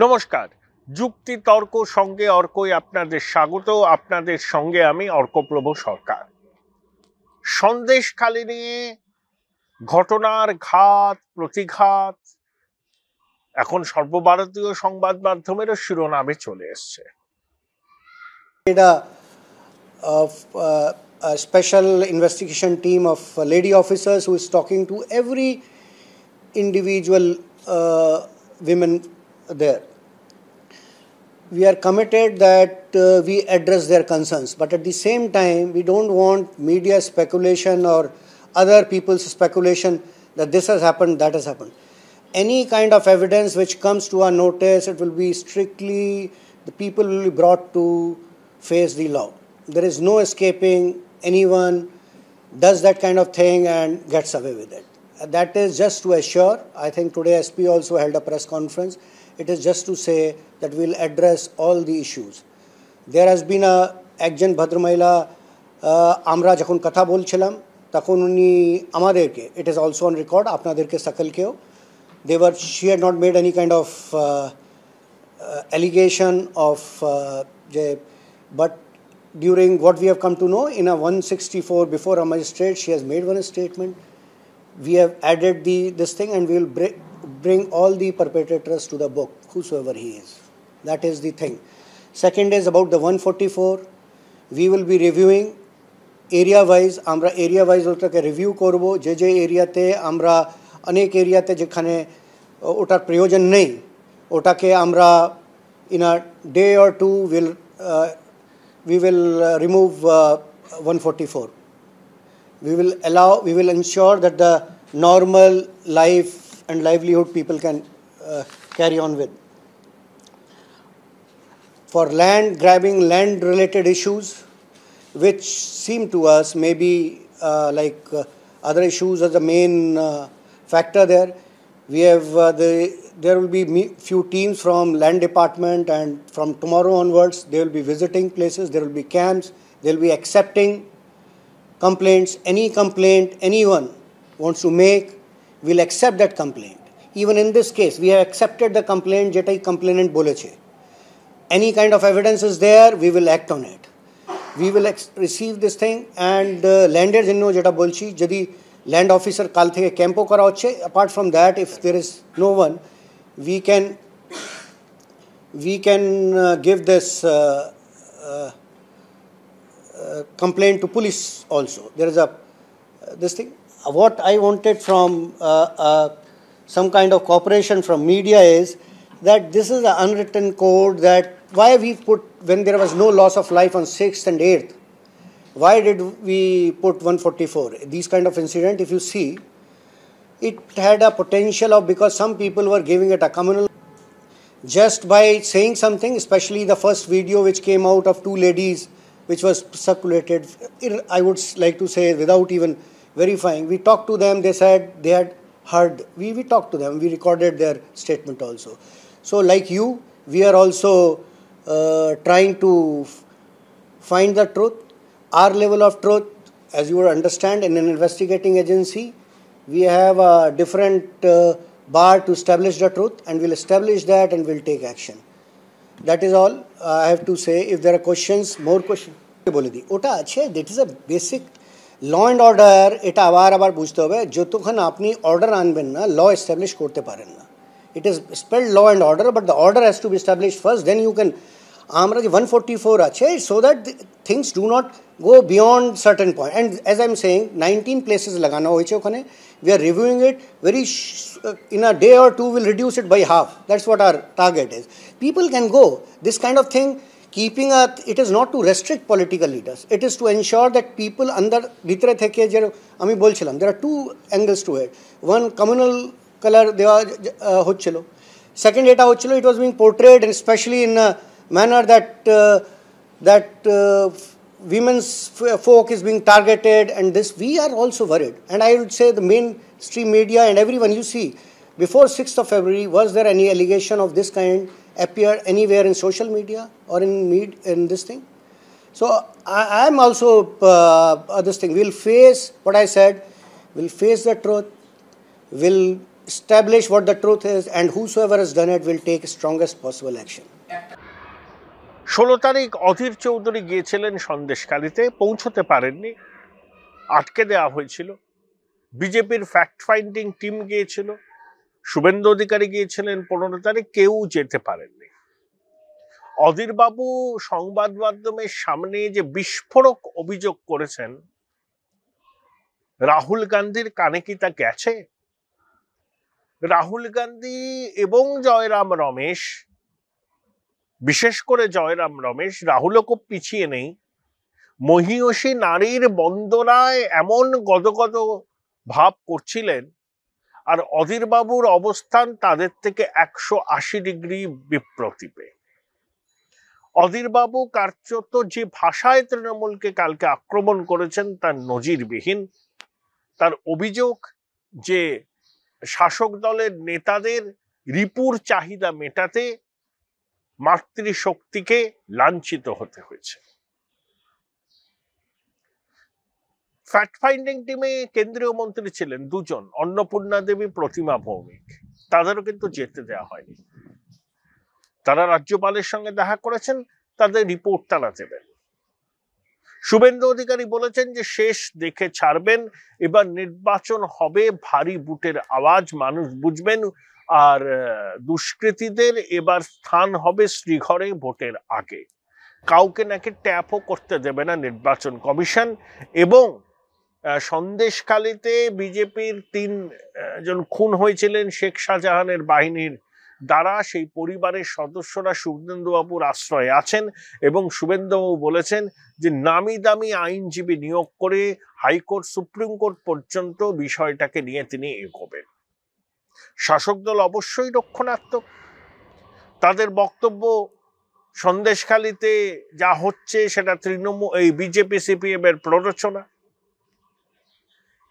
নমস্কার, যুক্তি তর্ক সঙ্গে অর্কই আপনাদের স্বাগত। আপনাদের সঙ্গে আমি অর্কপ্রভ সরকার। সন্দেশখালি নিয়ে ঘটনার ঘাত প্রতিঘাত এখন সর্বভারতীয় সংবাদ মাধ্যমেরও শিরোনামে চলে এসছে। A special investigation team of lady officers who is talking to every individual women there. We are committed that we address their concerns, but at the same time we don't want media speculation or other people's speculation that this has happened, that has happened. Any kind of evidence which comes to our notice, it will be strictly, the people will be brought to face the law. There is no escaping. Anyone does that kind of thing and gets away with it. That is just to assure. I think today SP also held a press conference. It is just to say that we'll address all the issues. There has been a একজন ভদ্রমহিলা আমরা যখন কথা বলছিলাম তখন উনি আমাদেরকে, it is also on record, আপনাদেরকে সকলকেও, she had not made any kind of allegation of but during what we have come to know in a 164 before a magistrate, she has made one statement. We have added this thing and we will bring all the perpetrators to the book, whosoever he is. That is the thing. Second is about the 144. We will be reviewing area wise. Amra area wise ওটাকে review করব। যে এরিয়াতে আমরা অনেক এরিয়াতে যেখানে ওটার প্রয়োজন নেই ওটাকে আমরা in a day or two we will remove 144. We will ensure that the normal life and livelihood people can carry on with. For land grabbing, land related issues which seem to us maybe like other issues as the main factor there, we have there will be few teams from land department, and from tomorrow onwards they will be visiting places, there will be camps, they will be accepting complaints. Any complaint anyone wants to make, we'll accept that complaint. Even in this case we have accepted the complaint যেটাই complainant বলেছে. Any kind of evidence is there, we will act on it. We will receive this thing, and ল্যান্ডের জন্য যেটা বলছি, যদি land officer কাল থেকে ক্যাম্পও করা হচ্ছে, apart from that if there is no one, we can give this complaint to police also. There is this thing. What I wanted from some kind of cooperation from media is that this is an unwritten code, that why we put, when there was no loss of life on 6th and 8th, why did we put 144? These kind of incident, if you see, it had a potential of, because some people were giving it a communal, just by saying something, especially the first video which came out of two ladies which was circulated, I would like to say without even verifying. We talked to them, they said they had heard, we talked to them, we recorded their statement also. So like you, we are also trying to find the truth. Our level of truth, as you would understand, in an investigating agency, we have a different bar to establish the truth, and we'll establish that and we'll take action. That is all I have to say. If there are questions, more questions, বলে দিই। ওটা আছে, that is a basic law and order. এটা আবার বুঝতে হবে, যতক্ষণ আপনি অর্ডার আনবেন না ল এস্টাবলিশ করতে পারেন না। It is spelled law and order, but the order has to be established first, then you can. আমরা যে 144 আছে, so that things do not go beyond certain point. And as I'm saying, 19 places লাগানো হয়েছে ওখানে. We are reviewing it very in a day or two we'll reduce it by half. That's what our target is. People can go. This kind of thing, keeping it is not to restrict political leaders. It is to ensure that people under ভিতরে থেকে যে আমি বলছিলাম, there are two angles to it. One, communal color দেওয়া হচ্ছিল. Second, এটা হচ্ছিল, it was being portrayed, and especially in a manner that women's folk is being targeted, and this we are also worried. And I would say the mainstream media and everyone, you see, before 6th of February, was there any allegation of this kind appear anywhere in social media or in this thing? So I'm also this thing. We'll face what I said. We'll face the truth. We'll establish what the truth is, and whosoever has done it will take strongest possible action. 16 তারিখ অধীর চৌধুরী গিয়েছিলেন সন্দেশখালীতে, পৌঁছতে পারেননি, আটকে দেওয়া হয়েছিল। বিজেপির fact finding team গিয়েছিল, শুভেন্দু অধিকারী গিয়েছিলেন 15 তারিখ, কেউ যেতে পারেননি। অধীর বাবু সংবাদ মাধ্যমের সামনে যে বিস্ফোরক অভিযোগ করেছেন, রাহুল গান্ধীর কানে কি তা গেছে? রাহুল গান্ধী এবং জয়রাম রমেশ, বিশেষ করে জয়রাম রমেশ, রাহুলও খুব পিছিয়ে নেই, মহিষী নারীর বন্দনায় এমন গদগদ ভাব করছিলেন, আর অধীর বাবুর অবস্থান তাদের থেকে 180 ডিগ্রি বিপ্রতীপে। অধীর বাবু কার্যত যে ভাষায় তৃণমূলকে কালকে আক্রমণ করেছেন তার নজিরবিহীন। তার অভিযোগ যে শাসক দলের নেতাদের রিপুর চাহিদা মেটাতে মাতৃশক্তিকে লাঞ্ছিত হতে হয়েছে। ফ্যাক্ট ফাইন্ডিং টিমে কেন্দ্রীয় মন্ত্রী ছিলেন দুজন, অন্নপূর্ণা দেবী, প্রতিমা ভৌমিক, তাদেরও কিন্তু যেতে দেওয়া হয়নি। তারা রাজ্যপালের সঙ্গে দেখা করেছেন, তাদের রিপোর্ট তারা দেবেন। শুভেন্দু অধিকারী বলেছেন যে শেষ দেখে ছাড়বেন, এবার নির্বাচন হবে ভারী বুটের আওয়াজ, মানুষ বুঝবেন, আর দুষ্কৃতীদের এবার স্থান হবে শ্রীঘরে ভোটের আগে। কাউকে নাকি ট্যাপও করতে দেবে না নির্বাচন কমিশন। এবং সন্দেশখালীতে বিজেপির 3 জন খুন হয়েছিলেন শেখ শাহজাহানের বাহিনীর দ্বারা, সেই পরিবারের সদস্যরা শুভেন্দুবাবুর আশ্রয়ে আছেন, এবং শুভেন্দুবাবু বলেছেন যে নামি দামি আইনজীবী নিয়োগ করে হাইকোর্ট, সুপ্রিম কোর্ট পর্যন্ত বিষয়টাকে নিয়ে তিনি এগোবেন। শাসক দল অবশ্যই রক্ষণাত্মক। তাদের বক্তব্য সন্দেশখালীতে যা হচ্ছে সেটা তৃণমূল, এই বিজেপি সিপিএম এর প্ররোচনা।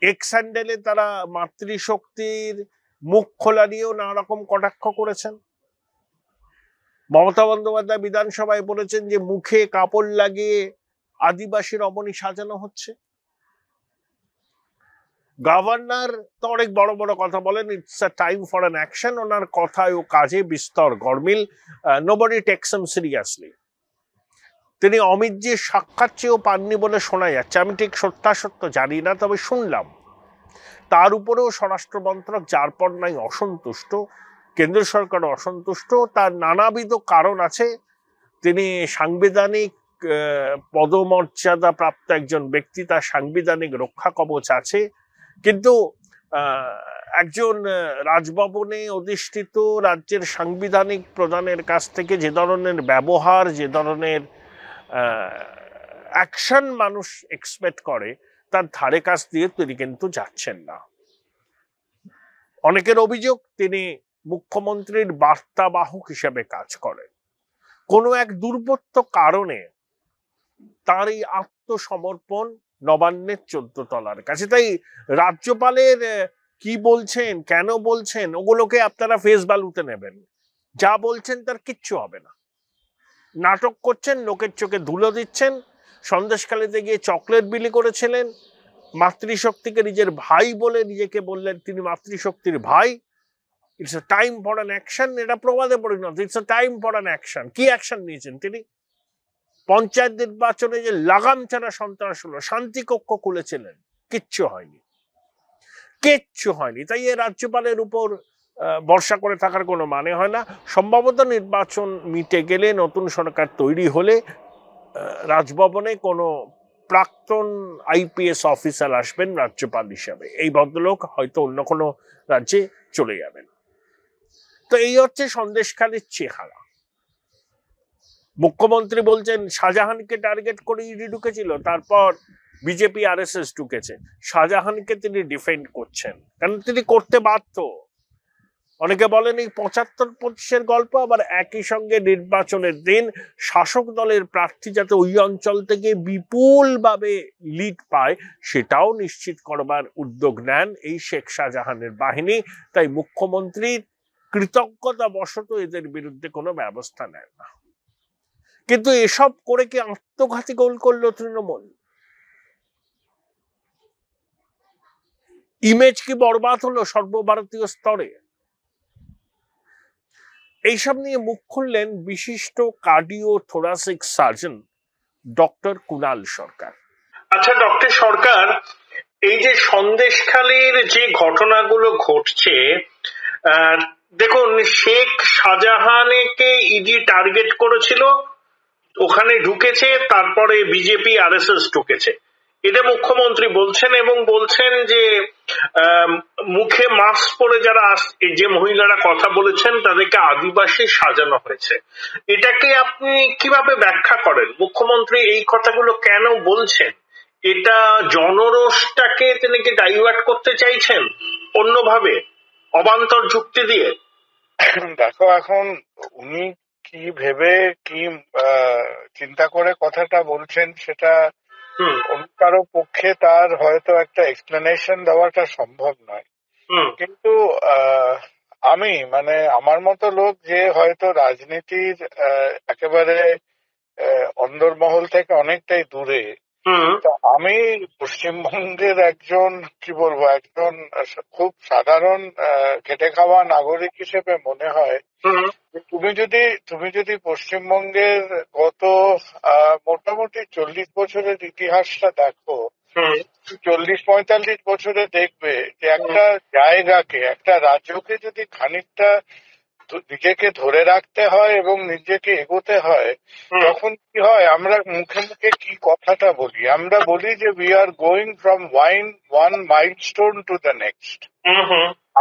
এক্স হ্যান্ডেলে তারা মাতৃশক্তির মুখ খোলা নিয়েও নানা রকম কটাক্ষ করেছেন। মমতা বন্দ্যোপাধ্যায় বিধানসভায় বলেছেন যে মুখে কাপড় লাগিয়ে আদিবাসী রমণী সাজানো হচ্ছে। গভর্নর তো অনেক বড় বড় কথা বলেন, it's a time for an action. ওনার কথায় ও কাজে বিস্তর গরমিল, নোবডি টেকস হিম সিরিয়াসলি। তিনি অমিতজির সাক্ষাৎ চেয়েও পাননি বলে শোনা যাচ্ছে, আমি ঠিক সত্যাসত্য জানি না, তবে শুনলাম। তার উপরেও স্বরাষ্ট্র মন্ত্রক যার পর নাই অসন্তুষ্ট, কেন্দ্র সরকার অসন্তুষ্ট, তার নানাবিধ কারণ আছে। তিনি সাংবিধানিক পদমর্যাদা প্রাপ্ত একজন ব্যক্তি, তার সাংবিধানিক রক্ষা কবচ আছে, কিন্তু একজন রাজভবনে অধিষ্ঠিত রাজ্যের সাংবিধানিক প্রধানের কাছ থেকে যে ধরনের ব্যবহার, যে ধরনের অ্যাকশন মানুষ এক্সপেক্ট করে, তার ধারে কাছ দিয়ে তিনি কিন্তু যাচ্ছেন না। অনেকের অভিযোগ তিনি মুখ্যমন্ত্রীর বার্তাবাহক হিসেবে কাজ করেন। কোনো এক দুর্বোধ্য কারণে তার এই আত্মসমর্পণ নবান্নের 14 তলার কাছে। তাই রাজ্যপালের কি বলছেন, কেন বলছেন, ওগুলোকে আপনারা ফেস ভ্যালুতে নেবেন। যা বলছেন তার কিচ্ছু হবে না। নাটক করছেন, লোকের চোখে ধুলো দিচ্ছেন। সন্দেশখালীতে গিয়ে চকলেট বিলি করেছিলেন, মাতৃশক্তিকে নিজের ভাই বলে নিজেকে বললেন তিনি মাতৃশক্তির ভাই। It's a time for an action, এটা প্রবাদে পরিণত। It's a time for an action. কি অ্যাকশন নিয়েছেন তিনি? পঞ্চায়েত নির্বাচনে যে লাগাম ছাড়া সন্ত্রাস হলো, শান্তি কক্ষ খুলেছিলেন, কিচ্ছু হয়নি, কিচ্ছু হয়নি। তাই এ রাজ্যপালের উপর ভরসা করে থাকার কোনো মানে হয় না। সম্ভবত নির্বাচন মিটে গেলে, নতুন সরকার তৈরি হলে রাজভবনে কোনো প্রাক্তন আইপিএস অফিসার আসবেন রাজ্যপাল হিসাবে। এই ভদ্রলোক হয়তো অন্য কোনো রাজ্যে চলে যাবেন। তো এই হচ্ছে সন্দেশখালীর চেহারা। মুখ্যমন্ত্রী বলছেন শাহজাহানকে টার্গেট করে ইডি ঢুকেছিল, তারপর বিজেপি আরএসএস ঢুকেছে। শাহজাহানকে তিনি ডিফেন্ড করছেন, কারণ তিনি করতে বাধ্য। অনেকে বলেন এই 75-25-এর গল্প, আবার একই সঙ্গে নির্বাচনের দিন শাসক দলের প্রার্থী যাতে ওই অঞ্চল থেকে বিপুলভাবে লিড পায় সেটাও নিশ্চিত করবার উদ্যোগ নেন এই শেখ শাহজাহানের বাহিনী। তাই মুখ্যমন্ত্রী কৃতজ্ঞতা বশত এদের বিরুদ্ধে কোনো ব্যবস্থা নেন না। কিন্তু এসব করে কি আত্মঘাতী গোল করলো তৃণমূল? ইমেজ কি বরবাদ হলো সর্বভারতীয় স্তরে? এইসব নিয়ে মুখ খুললেন বিশিষ্ট cardio thoracic surgeon doctor Kunal Sarkar. আচ্ছা ডক্টর সরকার, এই যে সন্দেশখালীর যে ঘটনাগুলো ঘটছে, দেখুন শেখ শাহজাহানকে ইডি টার্গেট করেছিল, ওখানে ঢুকেছে, তারপরে বিজেপি আরএসএস ঢুকেছে, এটা মুখ্যমন্ত্রী বলছেন এবং বলছেন যে মুখে মাস্ক পরে যারা যে মহিলারা কথা বলেছেন তাদেরকে আদিবাসী সাজানো হয়েছে। এটাকে আপনি কিভাবে ব্যাখ্যা করেন? মুখ্যমন্ত্রী এই কথাগুলো কেন বলছেন? এটা জনরোষটাকে তিনি কি ডাইভার্ট করতে চাইছেন অন্যভাবে, অবান্তর যুক্তি দিয়ে? দেখো, এখন উনি কি ভেবে কি চিন্তা করে কথাটা বলছেন সেটা অন্য কারো পক্ষে তার হয়তো একটা এক্সপ্লেনেশন দেওয়াটা সম্ভব নয়। কিন্তু আমি মানে আমার মতো লোক যে হয়তো রাজনীতির একেবারে অন্দরমহল থেকে অনেকটাই দূরে, তো আমি পশ্চিমবঙ্গের একজন কি বলবো একজন খুব সাধারণ খেটে খাওয়া নাগরিক হিসেবে মনে হয় তুমি যদি পশ্চিমবঙ্গের গত মোটামুটি 40 বছরের ইতিহাসটা দেখো, 40-45 বছরে দেখবে যে একটা জায়গাকে, একটা রাজ্যকে যদি খানিকটা নিজেকে ধরে রাখতে হয় এবং নিজেকে এগোতে হয়, তখন কি হয়, আমরা মুখে মুখে কি কথাটা বলি, আমরা বলি যে we are going from one milestone to the next.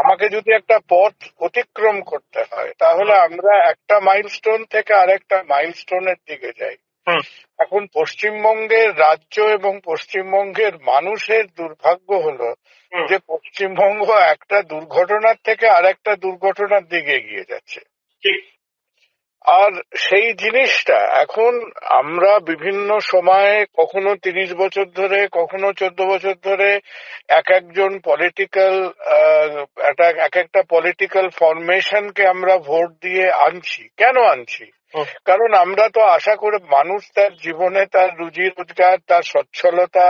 আমাকে যদি একটা পথ অতিক্রম করতে হয় তাহলে আমরা একটা মাইলস্টোন থেকে আরেকটা মাইলস্টোনের দিকে যাই। এখন পশ্চিমবঙ্গের রাজ্য এবং পশ্চিমবঙ্গের মানুষের দুর্ভাগ্য হলো যে পশ্চিমবঙ্গ একটা দুর্ঘটনার থেকে আরেকটা দুর্ঘটনার দিকে এগিয়ে যাচ্ছে। আর সেই জিনিসটা এখন আমরা বিভিন্ন সময়ে, কখনো 30 বছর ধরে, কখনো 14 বছর ধরে এক একটা পলিটিক্যাল ফরমেশনকে আমরা ভোট দিয়ে আনছি। কেন আনছি? কারণ আমরা তো আশা করে মানুষ তার জীবনে তার রুজি রোজগার, তার সচ্ছলতা,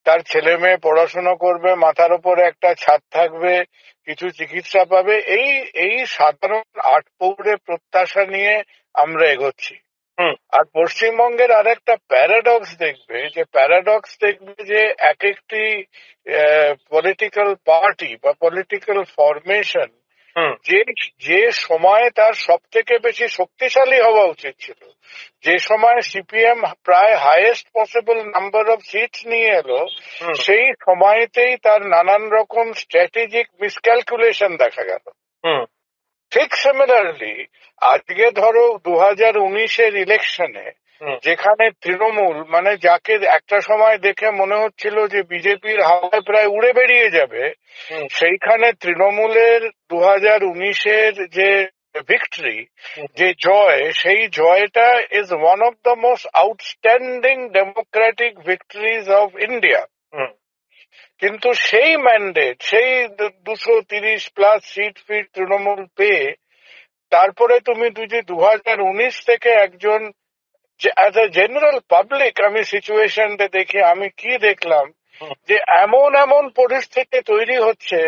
তার ছেলে মেয়ে পড়াশোনা করবে, মাথার উপরে একটা ছাদ থাকবে, কিছু চিকিৎসা পাবে, এই সাধারণ আটপৌরে প্রত্যাশা নিয়ে আমরা এগোচ্ছি। আর পশ্চিমবঙ্গের আরেকটা প্যারাডক্স দেখবে যে এক একটি পলিটিক্যাল পার্টি বা পলিটিক্যাল ফরমেশন যে সময় তার সব থেকে বেশি শক্তিশালী হওয়া উচিত ছিল, যে সময় সিপিএম প্রায় highest possible number of seats নিয়ে এলো, সেই সময়তেই তার নানান রকম স্ট্র্যাটেজিক মিসক্যালকুলেশন দেখা গেল। ঠিক সিমিলারলি আজকে ধরো 2019-এর ইলেকশনে যেখানে তৃণমূল, মানে যাকে একটা সময় দেখে মনে হচ্ছিল যে বিজেপির হাওয়ায় প্রায় উড়ে বেরিয়ে যাবে, সেইখানে তৃণমূলের 2019-এর যে ভিক্টরি, যে জয়, সেই জয়টা is one of the most outstanding democratic victories of India. কিন্তু সেই ম্যান্ডেট, সেই 230+ সিট তৃণমূল পেয়ে, তারপরে তুমি 2019 থেকে একজন অ্যাজ এ জেনারেল পাবলিক আমি সিচুয়েশনটা দেখি, আমি কি দেখলাম যে এমন পরিস্থিতি তৈরি হচ্ছে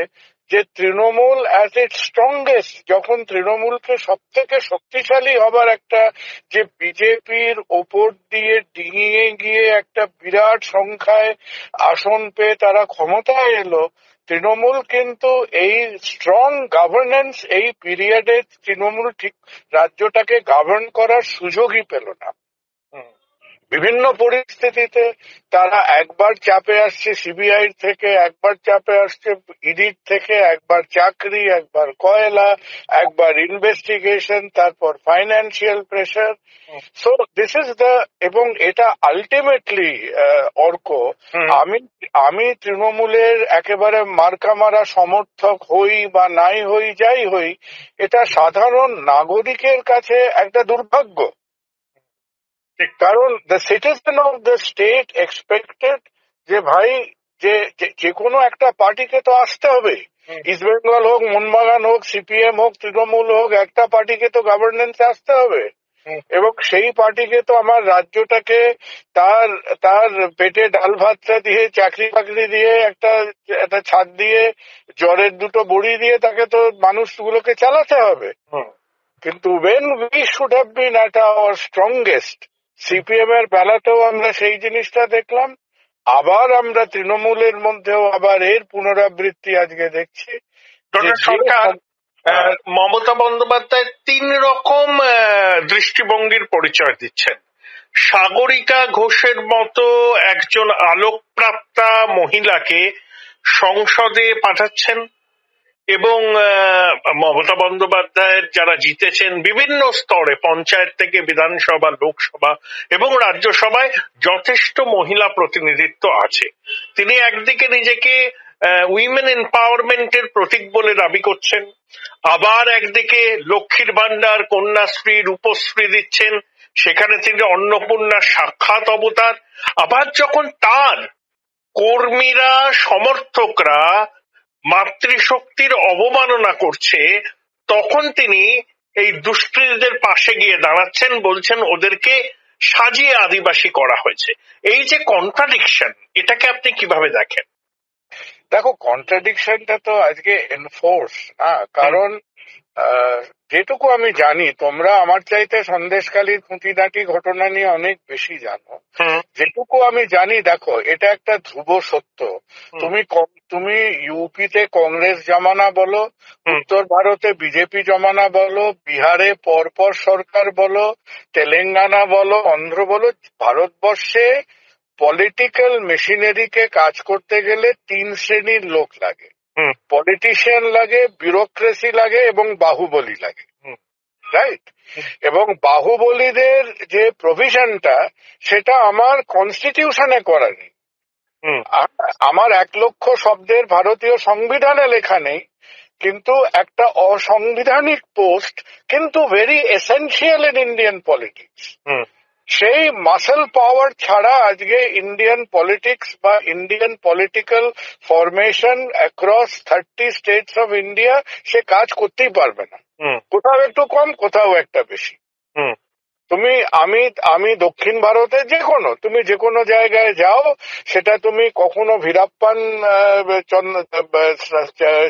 যে তৃণমূল অ্যাজ ইট স্ট্রংগেস্ট, যখন তৃণমূলকে সব থেকে শক্তিশালী হবার একটা, যে বিজেপির ওপর দিয়ে ডিঙিয়ে গিয়ে একটা বিরাট সংখ্যায় আসন পেয়ে তারা ক্ষমতায় এলো, তৃণমূল কিন্তু এই স্ট্রং গভর্নেন্স, এই পিরিয়ডে তৃণমূল ঠিক রাজ্যটাকে গভর্ন করার সুযোগই পেল না। বিভিন্ন পরিস্থিতিতে তারা একবার চাপে আসছে সিবিআই থেকে, একবার চাপে আসছে ইডির থেকে, একবার চাকরি, একবার কয়লা, একবার ইনভেস্টিগেশন, তারপর financial pressure. So this is the, এবং এটা আলটিমেটলি অর্ক, আমি তৃণমূলের একেবারে মার্কা মারা সমর্থক হই বা নাই হই, যাই হই, এটা সাধারণ নাগরিকের কাছে একটা দুর্ভাগ্য। কারণ the citizen of the state expected যে ভাই যে কোনো একটা পার্টিকে তো আসতে হবে, ইস্ট বেঙ্গল হোক, মোহনবাগান হোক, সিপিএম হোক, তৃণমূল হোক, একটা পার্টিকে তো গভর্নেন্সে আসতে হবে। এবং সেই পার্টিকে তো আমার রাজ্যটাকে তার তার পেটে ডাল ভাতটা দিয়ে চাকরি বাকরি দিয়ে একটা একটা ছাদ দিয়ে জ্বরের দুটো বড়ি দিয়ে তাকে তো মানুষগুলোকে চালাতে হবে। কিন্তু when we should have been at our strongest, CPM এর বেলাতেও আমরা সেই জিনিসটা দেখলাম, আবার আমরা তৃণমূলের মধ্যেও আবার এর পুনরাবৃত্তি আজকে দেখছি। সরকার মমতা বন্দ্যোপাধ্যায় 3 রকম দৃষ্টিভঙ্গির পরিচয় দিচ্ছেন। সাগরিকা ঘোষের মতো একজন আলোকপ্রাপ্তা মহিলাকে সংসদে পাঠাচ্ছেন এবং মমতা বন্দ্যোপাধ্যায়ের যারা জিতেছেন বিভিন্ন স্তরে, পঞ্চায়েত থেকে বিধানসভা, লোকসভা এবং রাজ্যসভায় যথেষ্ট মহিলা প্রতিনিধিত্ব আছে। তিনি একদিকে নিজেকে উইমেন এম্পাওয়ারমেন্টের প্রতীক বলে দাবি করছেন, আবার একদিকে লক্ষ্মীর ভান্ডার, কন্যাশ্রী, রূপশ্রী দিচ্ছেন, সেখানে তিনি অন্নপূর্ণার সাক্ষাৎ অবতার। আবার যখন তার কর্মীরা, সমর্থকরা মাতৃশক্তির অবমাননা করছে, তখন তিনি এই দুষ্কৃতীদের পাশে গিয়ে দাঁড়াচ্ছেন, বলছেন ওদেরকে সাজিয়ে আদিবাসী করা হয়েছে। এই যে কন্ট্রাডিকশন, এটাকে আপনি কিভাবে দেখেন? দেখো, কন্ট্রাডিকশনটা তো আজকে এনফোর্স না, কারণ যেটুকু আমি জানি, তোমরা আমার চাইতে সন্দেশখালীর খুঁটিনাটি ঘটনা নিয়ে অনেক বেশি জানো। যেটুকু আমি জানি, দেখো, এটা একটা ধ্রুব সত্য। তুমি ইউপিতে কংগ্রেস জমানা বলো, উত্তর ভারতে বিজেপি জমানা বলো, বিহারে পরপর সরকার বলো, তেলেঙ্গানা বলো, অন্ধ্র বলো, ভারতবর্ষে পলিটিক্যাল মেশিনারিকে কাজ করতে গেলে 3 শ্রেণীর লোক লাগে। পলিটিশিয়ান লাগে, ব্যুরোক্রেসি লাগে এবং বাহুবলী লাগে, রাইট? এবং বাহুবলীদের যে প্রভিশনটা, সেটা আমার কনস্টিটিউশনে করা নেই। আমার 1 লক্ষ শব্দের ভারতীয় সংবিধানে লেখা নেই, কিন্তু একটা অসাংবিধানিক পোস্ট, কিন্তু very essential in Indian politics. সেই মাসেল পাওয়ার ছাড়া আজকে ইন্ডিয়ান পলিটিক্স বা Indian political formation across 30 states of India সে কাজ করতেই পারবে না। কোথাও একটু কম, কোথাও একটা বেশি। আমি দক্ষিণ ভারতে তুমি যে কোনো জায়গায় যাও, সেটা তুমি কখনো ভিরাপ্পান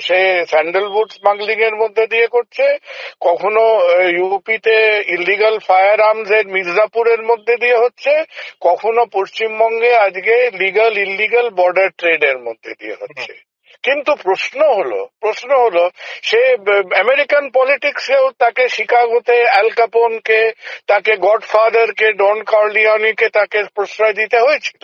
সে স্যান্ডেলউড স্মাগলিং এর মধ্যে দিয়ে করছে, কখনো ইউপিতে ইলিগাল ফায়ার আর্মস এর মির্জাপুরের মধ্যে দিয়ে হচ্ছে, কখনো পশ্চিমবঙ্গে আজকে লিগাল ইলিগাল বর্ডার ট্রেড এর মধ্যে দিয়ে হচ্ছে। কিন্তু প্রশ্ন হলো সে আমেরিকান পলিটিক্সেও তাকে শিকাগোতে অ্যাল কাপোনকে, তাকে গডফাদারকে, ডন কর্লিওনিকে তাকে প্রশ্রয় দিতে হয়েছিল।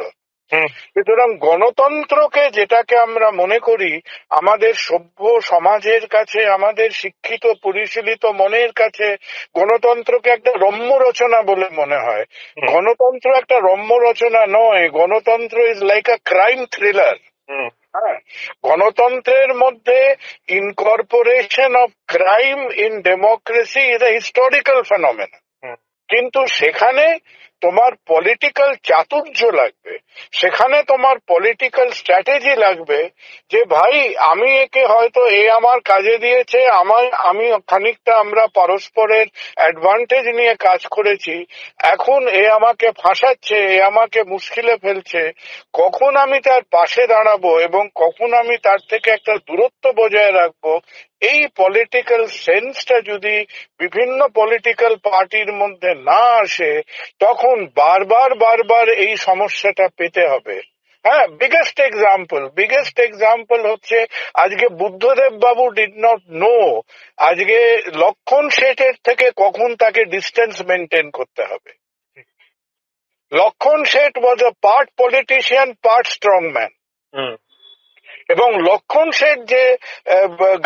সুতরাং গণতন্ত্রকে, যেটাকে আমরা মনে করি আমাদের সভ্য সমাজের কাছে, আমাদের শিক্ষিত পরিশীলিত মনের কাছে গণতন্ত্রকে একটা রম্য রচনা বলে মনে হয়, গণতন্ত্র একটা রম্য রচনা নয়। গণতন্ত্র is like a crime thriller. গণতন্ত্রের মধ্যে incorporation of crime in democracy is a historical phenomenon. কিন্তু সেখানে তোমার পলিটিক্যাল চাতুর্য লাগবে, সেখানে তোমার পলিটিক্যাল স্ট্র্যাটেজি লাগবে, যে ভাই আমি একে হয়তো এ আমার কাজে দিয়েছে, আমি খানিকটা আমরা পরস্পরের অ্যাডভান্টেজ নিয়ে কাজ করেছি, এখন এ আমাকে ফাঁসাচ্ছে, এ আমাকে মুশকিলে ফেলছে, কখন আমি তার পাশে দাঁড়াবো এবং কখন আমি তার থেকে একটা দূরত্ব বজায় রাখবো, এই পলিটিক্যাল সেন্সটা যদি বিভিন্ন পলিটিক্যাল পার্টির মধ্যে না আসে, তখন বারবার এই সমস্যাটা পেতে হবে। হ্যাঁ, বিগেস্ট এক্সাম্পল হচ্ছে আজকে বুদ্ধদেব বাবু ডিড নট নো আজকে লক্ষণ শেঠের থেকে কখন তাকে ডিস্টেন্স মেনটেন করতে হবে। Lakshman Sheth was a part politician, part strong man. এবং লক্ষণ শেঠ যে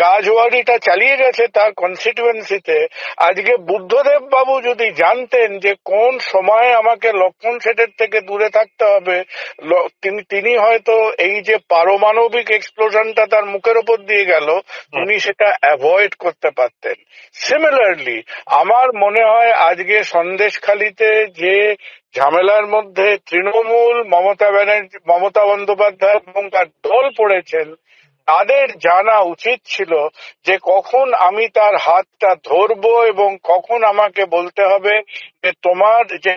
গাজওয়ারিটা চালিয়ে গেছে তার কনস্টিটুয়েন্সিতে, আজকে বুদ্ধদেব বাবু যদি জানতেন যে কোন সময়ে আমাকে লক্ষণ শেঠের থেকে দূরে থাকতে হবে, তিনি হয়তো এই যে পারমাণবিক এক্সপ্লোশনটা তার মুখের ওপর দিয়ে গেল, উনি সেটা অ্যাভয়েড করতে পারতেন। সিমিলারলি আমার মনে হয় আজকে সন্দেশখালীতে যে ঝামেলার মধ্যে তৃণমূল, মমতা বন্দ্যোপাধ্যায় এবং তার দল পড়েছেন, তাদের জানা উচিত ছিল যে কখন আমি তার হাতটা ধরবো এবং কখন আমাকে বলতে হবে যে তোমার যে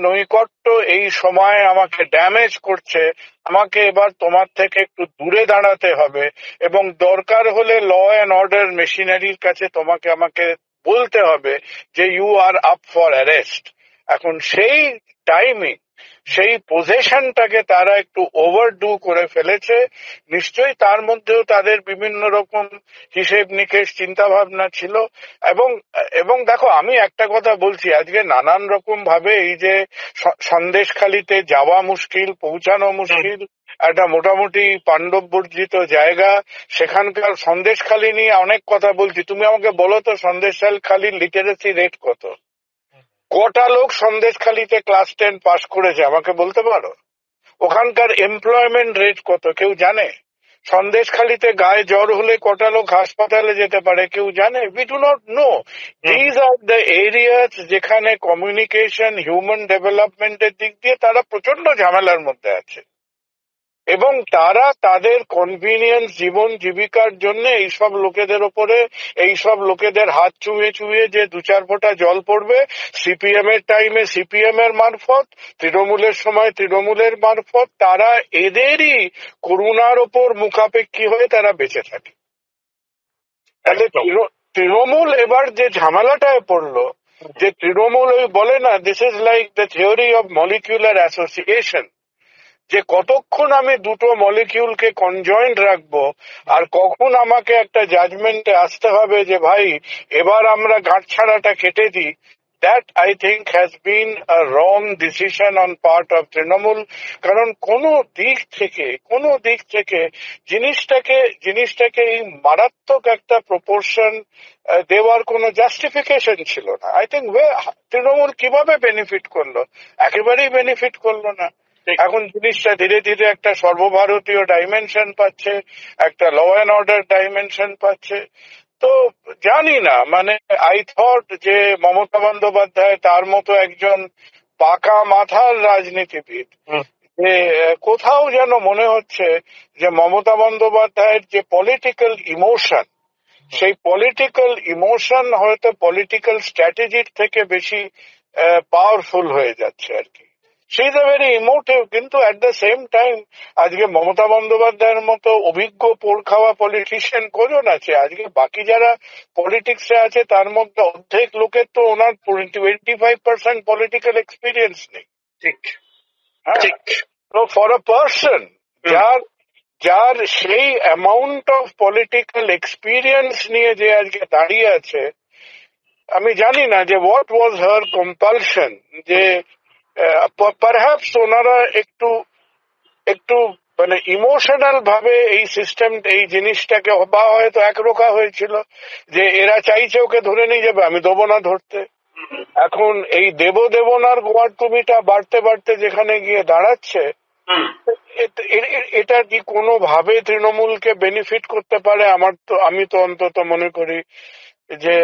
নৈকট্য এই সময় আমাকে ড্যামেজ করছে, আমাকে এবার তোমার থেকে একটু দূরে দাঁড়াতে হবে এবং দরকার হলে ল অ্যান্ড অর্ডার মেশিনারির কাছে আমাকে বলতে হবে যে you are up for arrest. এখন সেই টাইমিং, সেই পজিশনটাকে তারা একটু ওভারডু করে ফেলেছে। নিশ্চয়ই তার মধ্যেও তাদের বিভিন্ন রকম হিসেব নিকেশ চিন্তা ভাবনা ছিল। এবং দেখো, আমি একটা কথা বলছি, আজকে নানান রকম ভাবে এই যে সন্দেশখালিতে যাওয়া মুশকিল, পৌঁছানো মুশকিল, একটা মোটামুটি পাণ্ডব বর্জিত জায়গা, সেখানকার সন্দেশখালি নিয়ে অনেক কথা বলছি। তুমি আমাকে বলো তো সন্দেশখালির লিটারেসি রেট কত? কটা লোক সন্দেশখালিতে ক্লাস 10 পাস করেছে আমাকে বলতে পারো? ওখানকার এমপ্লয়মেন্ট রেট কত কেউ জানে? সন্দেশখালিতে গায়ে জ্বর হলে কটা লোক হাসপাতালে যেতে পারে কেউ জানে? We do not know. These are the areas যেখানে কমিউনিকেশন, হিউম্যান ডেভেলপমেন্টের দিক দিয়ে তারা প্রচন্ড ঝামেলার মধ্যে আছে এবং তারা তাদের কনভিনিয়েন্স, জীবন জীবিকার জন্য এইসব লোকেদের হাত চুইয়ে যে 2-4 ফোঁটা জল পড়বে, সিপিএম এর টাইমে সিপিএম এর মারফত, তৃণমূলের সময় তৃণমূলের মারফত, তারা এদেরই করুণার ওপর মুখাপেক্ষী হয়ে তারা বেঁচে থাকে। তাহলে তৃণমূল এবার যে ঝামেলাটায় পড়লো, যে তৃণমূল ওই বলে না, this is like the theory of molecular association, যে কতক্ষণ আমি দুটো মলিকিউলকে কনজয়েন্ট রাখবো আর কখন আমাকে একটা জাজমেন্টে আসতে হবে যে ভাই এবার আমরা গাঁটছাড়াটা কেটে দিই। That I think has been a wrong decision on part of Trinamool. কারণ কোন দিক থেকে জিনিসটাকে এই মারাত্মক একটা প্রপোর্শন দেওয়ার কোনো জাস্টিফিকেশন ছিল না। আই থিঙ্ক তৃণমূল কিভাবে বেনিফিট করলো? একেবারেই বেনিফিট করলো না। এখন জিনিসটা ধীরে ধীরে একটা সর্বভারতীয় ডাইমেনশন পাচ্ছে, একটা ল অ্যান্ড অর্ডার ডাইমেনশন পাচ্ছে। তো জানি না, মানে আই থট যে মমতা বন্দ্যোপাধ্যায় তার মতো একজন পাকা মাথার রাজনীতিবিদ, যে কোথাও যেন মনে হচ্ছে যে মমতা বন্দ্যোপাধ্যায়ের যে পলিটিক্যাল ইমোশন, সেই পলিটিক্যাল ইমোশন হয়তো পলিটিক্যাল স্ট্র্যাটেজির থেকে বেশি পাওয়ারফুল হয়ে যাচ্ছে আর কি। She is a very emotive, কিন্তু at the same time আজকে মমতা বন্দ্যোপাধ্যায়ের মতো অভিজ্ঞ পোড় খাওয়া পলিটিশিয়ান কজন আছে? আজকে বাকি যারা পলিটিক্সে আছে তার মধ্যে অর্ধেক লোকের তো ওনার 25% পলিটিক্যাল এক্সপিরিয়েন্স নেই। ঠিক। তো ফর আ পার্সন যার সেই অ্যামাউন্ট অফ পলিটিক্যাল এক্সপিরিয়েন্স নিয়ে যে আজকে দাঁড়িয়ে আছে, আমি জানি না যে হোয়াট ওয়াজ হার কম্পালশন, যে পারহ্যাপস ওনারা একটু মানে ইমোশনাল ভাবে এই এই জিনিসটাকে, বা হয়তো একরোখা হয়েছিল যে এরা চাইছে ওকে ধরে নিয়ে যাবে, আমি দেবো না ধরতে। এখন এই দেবনার গোয়ারতুমিটা বাড়তে বাড়তে যেখানে গিয়ে দাঁড়াচ্ছে, এটা কি কোনোভাবে তৃণমূলকে বেনিফিট করতে পারে? আমি তো অন্তত মনে করি যে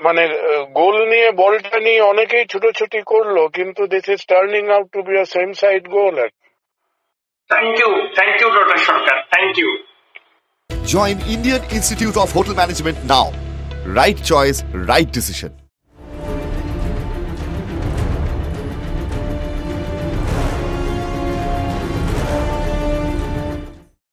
মানে গোল নিয়ে, বলটা নিয়ে অনেকেই ছুটোছুটি করলো, কিন্তু this is turning out to be a same side goal. Thank you doctor Sarkar, thank you. Join Indian Institute of Hotel Management now. Right choice, right decision.